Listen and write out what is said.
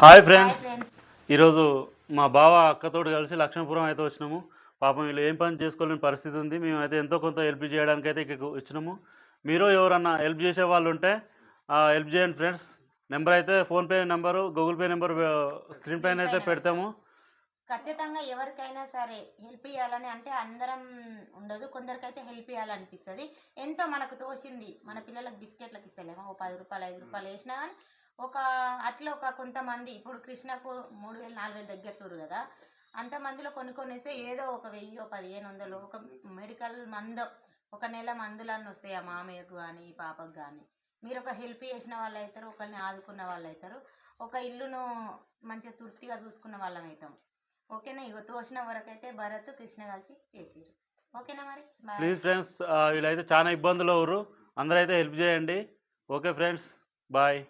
Hi friends, ఈరోజు మా బావ అక్కతోటి కలిసి లక్ష్మీపురం అయితే వచ్చినాము. పాపం వీళ్ళు ఏం పని చేసుకోలేని పరిస్థితి ఉంది. మేమైతే ఎంతో కొంత హెల్ప్ చేయడానికి అయితే ఇక్కడికి వచ్చినాము. మీరు ఎవరన్నా హెల్ప్ చేసే వాళ్ళు ఉంటే హెల్ప్ చేయండి ఫ్రెండ్స్. నెంబర్ అయితే PhonePe number, Google pay number screen పైన అయితే పెడతాము. ఖచ్చితంగా ఎవరికైనా సరే హెల్ప్ చేయాలని అంటే అందరం ఉండదు, కొందరికైతే హెల్ప్ చేయాలనిపిస్తుంది. ఎంతో మనకు తోచింది మన పిల్లలకు బిస్కెట్లకు ఇస్తలేమో, ఓ 10 రూపాయలు 5 రూపాయలు వేసినా కానీ ఒక కొంతమంది ఇప్పుడు కృష్ణకు 3000 4000 దగ్గట్లురు కదా, అంతమందిలో కొన్ని వేస్తే ఏదో ఒక 1000 1500 ఒక మెడికల్ ఒక నెల మందులన్నీ వస్తాయి ఆ మామయ్యకు కానీ పాపకు కానీ. మీరు ఒక హెల్ప్ చేసిన వాళ్ళు అవుతారు, ఒకరిని ఆదుకున్న వాళ్ళు అవుతారు, ఒక ఇల్లును మంచిగా తృప్తిగా చూసుకున్న వాళ్ళం అవుతాం. ఓకేనా? ఇగో తోచిన వరకైతే భరత్ కృష్ణ కలిసి చేసిరు. ఓకేనా? మరి ప్లీజ్ ఫ్రెండ్స్, వీళ్ళైతే చాలా ఇబ్బందులు ఎవరు, అందరూ అయితే హెల్ప్ చేయండి. Okay friends, bye.